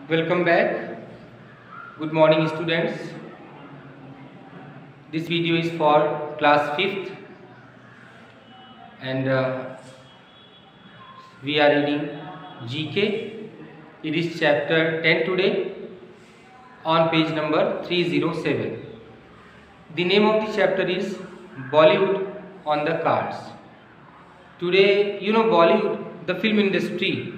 Welcome back. Good morning, students. This video is for class 5th, and we are reading GK. It is chapter 10 today on page number 307. The name of the chapter is Bollywood on the Cards. Today, Bollywood, the film industry.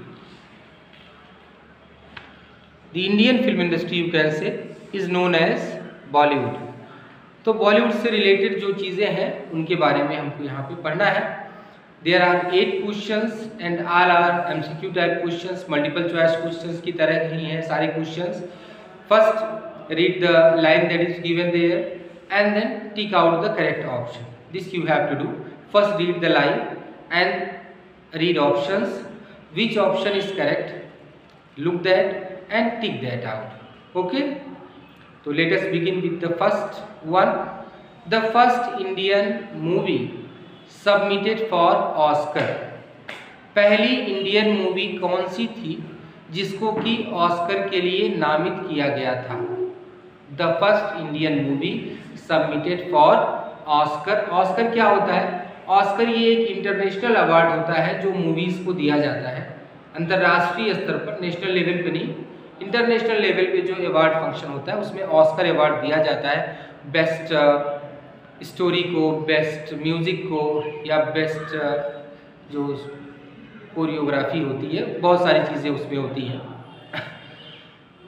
The Indian film industry, you can say, is known as Bollywood. तो बॉलीवुड से related जो चीज़ें हैं उनके बारे में हमको यहाँ पे पढ़ना है. There are 8 questions and all are MCQ type questions, multiple choice questions की तरह ही हैं सारे questions. First read the line that is given there and then tick out the correct option. This you have to do. First read the line and read options. Which option is correct, look that and tick that out. Okay, so let us begin with the first one. The first Indian movie submitted for Oscar. पहली Indian movie कौन सी थी जिसको कि Oscar के लिए नामित किया गया था? The first Indian movie submitted for Oscar. Oscar क्या होता है? ऑस्कर ये एक इंटरनेशनल अवार्ड होता है जो मूवीज को दिया जाता है अंतर्राष्ट्रीय स्तर पर, नेशनल लेवल पे नहीं, इंटरनेशनल लेवल पे जो अवार्ड फंक्शन होता है उसमें ऑस्कर अवार्ड दिया जाता है बेस्ट स्टोरी को, बेस्ट म्यूजिक को, या बेस्ट जो कोरियोग्राफी होती है, बहुत सारी चीज़ें उसमें होती हैं.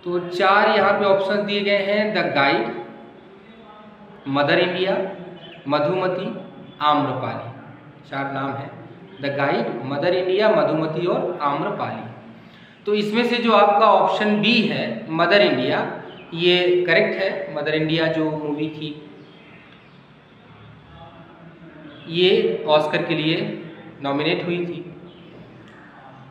तो 4 यहाँ पे ऑप्शन दिए गए हैं. The guide, mother India, Madhumati, Amrapali. 4 नाम है. The guide, mother India, Madhumati और आम्रपाली. तो इसमें से जो आपका ऑप्शन बी है मदर इंडिया, ये करेक्ट है. मदर इंडिया जो मूवी थी ये ऑस्कर के लिए नॉमिनेट हुई थी.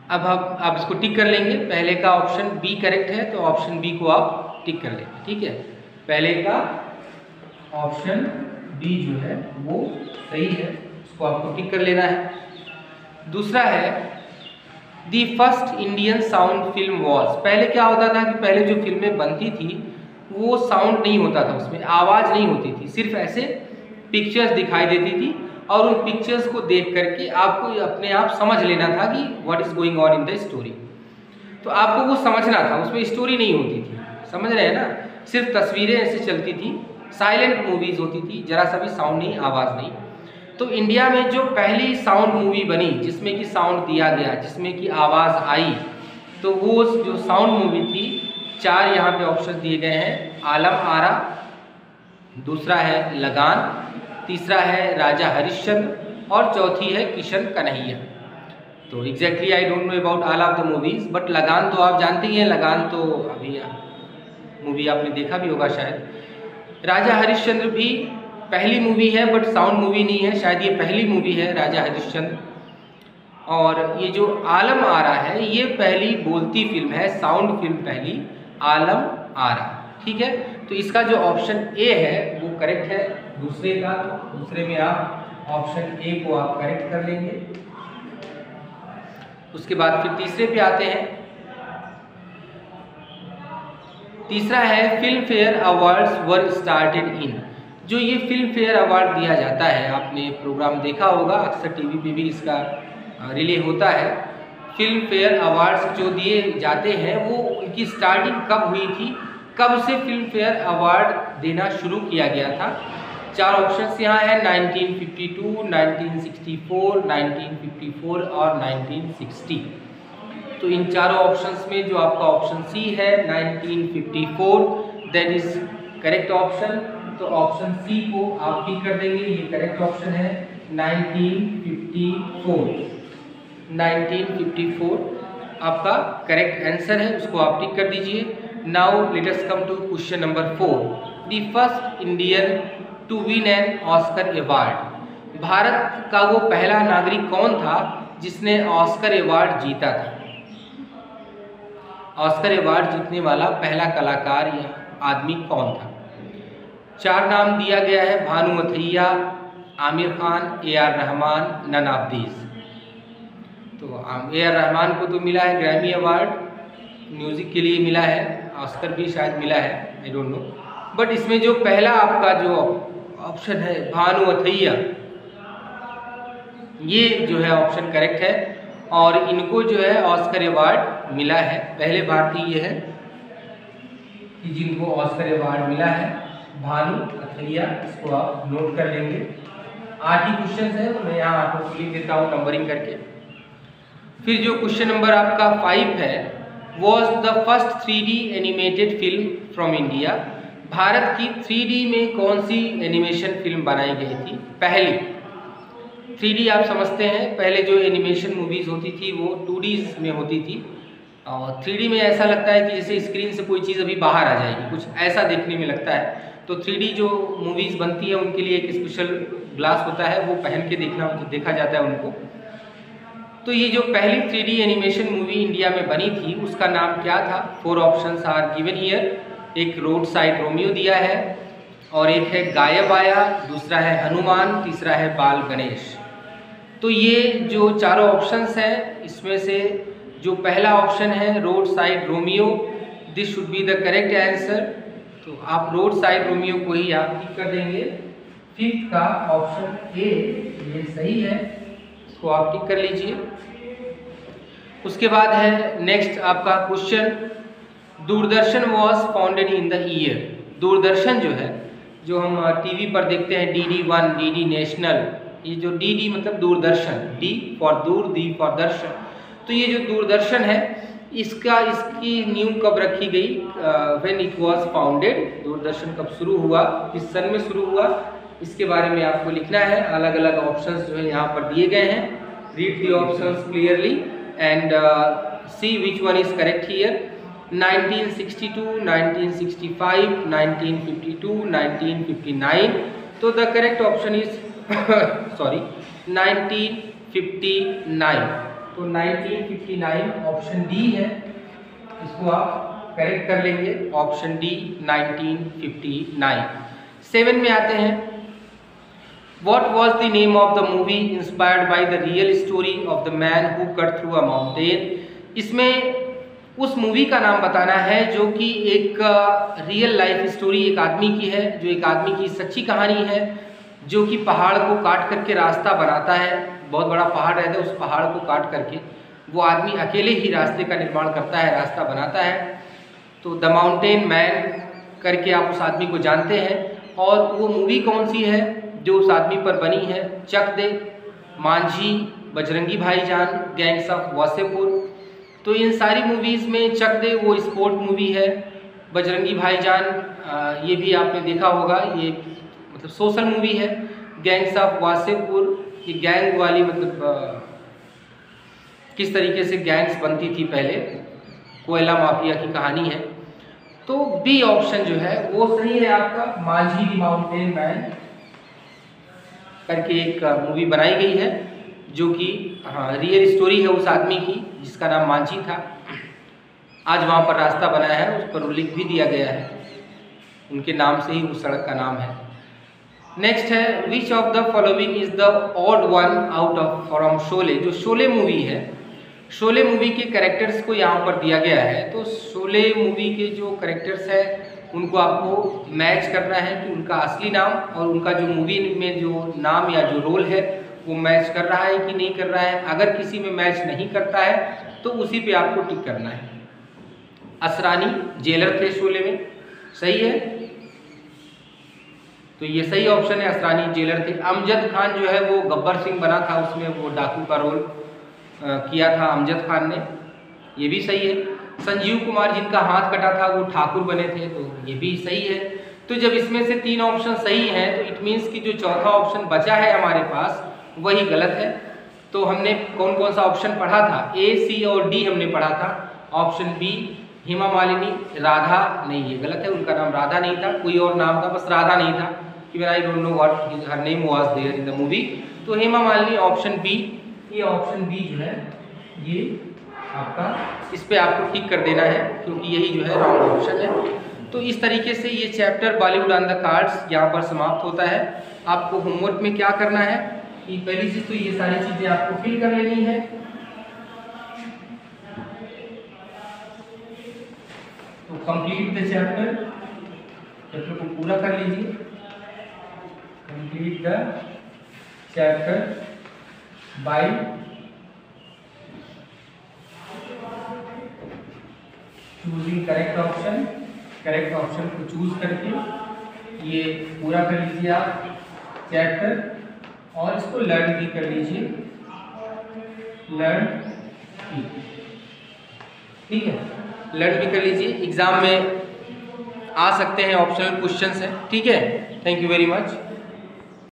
अब आप इसको टिक कर लेंगे. पहले का ऑप्शन बी करेक्ट है तो ऑप्शन बी को आप टिक कर लेंगे. ठीक है, पहले का ऑप्शन बी जो है वो सही है, उसको आपको टिक कर लेना है. दूसरा है the first Indian sound film was. पहले क्या होता था कि पहले जो फिल्में बनती थी वो साउंड नहीं होता था, उसमें आवाज़ नहीं होती थी, सिर्फ ऐसे पिक्चर्स दिखाई देती थी और उन पिक्चर्स को देख करके आपको अपने आप समझ लेना था कि what is going on in the story. तो आपको वो समझना था, उसमें स्टोरी नहीं होती थी. समझ रहे हैं ना? सिर्फ तस्वीरें ऐसे चलती थी, साइलेंट मूवीज होती थी, जरा सा भी साउंड नहीं, आवाज़ नहीं. तो इंडिया में जो पहली साउंड मूवी बनी जिसमें कि साउंड दिया गया, जिसमें कि आवाज़ आई, तो वो जो साउंड मूवी थी, 4 यहाँ पे ऑप्शन दिए गए हैं. आलम आरा, दूसरा है लगान, तीसरा है राजा हरिश्चंद्र और चौथी है किशन कन्हैया. तो exactly I don't know about all of the movies, but लगान तो आप जानते ही हैं. लगान तो अभी मूवी आपने देखा भी होगा शायद. राजा हरिश्चंद्र भी पहली मूवी है बट साउंड मूवी नहीं है, शायद ये पहली मूवी है राजा हरिश्चंद्र. और ये जो आलम आरा है ये पहली बोलती फिल्म है, साउंड फिल्म पहली, आलम आरा. ठीक है, तो इसका जो ऑप्शन ए है वो करेक्ट है. दूसरे का, दूसरे में आप ऑप्शन ए को आप करेक्ट कर लेंगे. उसके बाद फिर तीसरे पे आते हैं. तीसरा है film fair awards were started in. जो ये फिल्म फेयर अवार्ड दिया जाता है, आपने प्रोग्राम देखा होगा, अक्सर टीवी पे भी इसका रिले होता है. फिल्म फेयर अवार्ड्स जो दिए जाते हैं वो उनकी स्टार्टिंग कब हुई थी, कब से फिल्म फेयर अवार्ड देना शुरू किया गया था? 4 ऑप्शंस यहाँ है. 1952, 1964, 1954 और 1960. तो इन चारों ऑप्शंस में जो आपका ऑप्शन सी है 1954, दैट इज करेक्ट ऑप्शन. तो ऑप्शन सी को आप टिक कर देंगे, ये करेक्ट ऑप्शन है 1954. 1954 आपका करेक्ट आंसर है, उसको आप टिक कर दीजिए. Now let us come to question number 4. The first Indian to win an Oscar award. Bharat का वो पहला नागरिक कौन था जिसने ऑस्कर अवार्ड जीता था? ऑस्कर अवार्ड जीतने वाला पहला कलाकार या आदमी कौन था? 4 नाम दिया गया है. Bhanu Athaiya, Aamir Khan, AR Rahman, none of these. तो AR रहमान को तो मिला है ग्रैमी अवार्ड, म्यूज़िक के लिए मिला है, ऑस्कर भी शायद मिला है, आई डोंट नो। बट इसमें जो पहला आपका जो ऑप्शन है भानु अथैया, ये जो है ऑप्शन करेक्ट है और इनको जो है ऑस्कर अवार्ड मिला है। पहले भारतीय है कि जिनको ऑस्कर अवार्ड मिला है, भानु अथैया। इसको आप नोट कर लेंगे। 8 ही क्वेश्चन है, मैं यहाँ आपको लिख देता हूँ नंबरिंग करके। फिर जो क्वेश्चन नंबर आपका 5 है, was the first 3D animated film from India. Bharat की 3D में कौन सी एनिमेशन फिल्म बनाई गई थी पहली। 3D आप समझते हैं, पहले जो एनिमेशन मूवीज़ होती थी वो 2D में होती थी और 3D में ऐसा लगता है कि जैसे स्क्रीन से कोई चीज़ अभी बाहर आ जाएगी, कुछ ऐसा देखने में लगता है। तो 3D जो मूवीज़ बनती है उनके लिए एक स्पेशल ग्लास होता है, वो पहन के देखा जाता है उनको। तो ये जो पहली 3D एनिमेशन मूवी इंडिया में बनी थी उसका नाम क्या था। 4 ऑप्शंस आर गिवन हियर। एक रोड साइड रोमियो दिया है और एक है गायब आया, दूसरा है हनुमान, तीसरा है बाल गणेश। तो ये जो चारों ऑप्शंस हैं इसमें से जो पहला ऑप्शन है road side Romeo, this should be the correct answer. तो आप रोड साइड रोमियो को ही आप टिक कर देंगे। 5th का ऑप्शन ए ये सही है, इसको आप टिक कर लीजिए। उसके बाद है नेक्स्ट आपका question, Doordarshan was founded in the year. Doordarshan जो है, जो हम टीवी पर देखते हैं DD1, DD नेशनल, ये जो DD मतलब दूरदर्शन, D फॉर दूर, D फॉर दर्शन। तो ये जो दूरदर्शन है इसकी नींव कब रखी गई, when it was founded. Doordarshan कब शुरू हुआ, किस सन में शुरू हुआ, इसके बारे में आपको लिखना है। अलग अलग ऑप्शंस जो है यहाँ पर दिए गए हैं। Read the options clearly and see which one is correct here. 1962, 1965, 1952, 1959। तो the correct option is sorry 1959। तो 1959 ऑप्शन डी है, इसको आप करेक्ट कर लेंगे। Option D 1959। 7 में आते हैं, What was the name of the movie inspired by the real story of the man who cut through a mountain। इसमें उस मूवी का नाम बताना है जो कि एक रियल लाइफ स्टोरी एक आदमी की है, जो एक आदमी की सच्ची कहानी है, जो कि पहाड़ को काट करके रास्ता बनाता है। बहुत बड़ा पहाड़ रहता है, उस पहाड़ को काट करके वो आदमी अकेले ही रास्ते का निर्माण करता है, रास्ता बनाता है। तो द माउंटेन मैन करके आप उस आदमी को जानते हैं। और वो मूवी कौन सी है जो उस आदमी पर बनी है। चक दे, मांझी, बजरंगी भाईजान, गैंग्स ऑफ वासेपुर। तो इन सारी मूवीज़ में चक दे वो स्पोर्ट मूवी है, बजरंगी भाईजान ये भी आपने देखा होगा, ये मतलब सोशल मूवी है। गैंग्स ऑफ वासेपुर ये गैंग वाली मतलब किस तरीके से गैंग्स बनती थी पहले, कोयला माफिया की कहानी है। तो बी ऑप्शन जो है वो सही है आपका। मांझी द माउंटेन मैन करके एक मूवी बनाई गई है जो कि रियल स्टोरी है उस आदमी की जिसका नाम मांझी था। आज वहाँ पर रास्ता बनाया है, उस पर उल्लेख भी दिया गया है, उनके नाम से ही उस सड़क का नाम है। नेक्स्ट है, which of the following is the odd one out of from Sholay. जो शोले मूवी है, शोले मूवी के कैरेक्टर्स को यहाँ पर दिया गया है। तो शोले मूवी के जो कैरेक्टर्स हैं उनको आपको मैच करना है कि उनका असली नाम और उनका जो मूवी में जो नाम या जो रोल है वो मैच कर रहा है कि नहीं कर रहा है। अगर किसी में मैच नहीं करता है तो उसी पे आपको टिक करना है। असरानी जेलर थे शोले में, सही है, तो ये सही ऑप्शन है, असरानी जेलर थे। अमजद खान जो है वो गब्बर सिंह बना था, उसमें वो डाकू का रोल किया था अमजद खान ने, ये भी सही है। संजीव कुमार जिनका हाथ कटा था वो ठाकुर बने थे, तो ये भी सही है। तो जब इसमें से 3 ऑप्शन सही हैं तो इट मीन्स कि जो चौथा ऑप्शन बचा है हमारे पास वही गलत है। तो हमने कौन कौन सा ऑप्शन पढ़ा था, ए, सी और डी हमने पढ़ा था। ऑप्शन बी हेमा मालिनी, राधा नहीं, ये गलत है, उनका नाम राधा नहीं था, कोई और नाम था, बस राधा नहीं था। Even I don't know what her name was there in the movie. तो हेमा मालिनी ऑप्शन बी, ये ऑप्शन बी जो है ये आपका, इस पे आपको टिक कर देना है क्योंकि यही जो है रॉन्ग ऑप्शन है। तो इस तरीके से ये chapter Bollywood on the cards यहाँ पर समाप्त होता है। आपको होमवर्क में क्या करना है कि पहली चीज़ तो ये सारी चीज़ें आपको फिल कर लेनी है। तो कंप्लीट द चैप्टर को पूरा कर लीजिए। Complete the chapter by choosing correct option को चूज करके ये पूरा कर लीजिए आप चैप्टर, और इसको लर्न भी कर लीजिए, लर्न भी, ठीक है, लर्न भी कर लीजिए। एग्जाम में आ सकते हैं, ऑप्शनल क्वेश्चंस हैं, ठीक है। Thank you very much.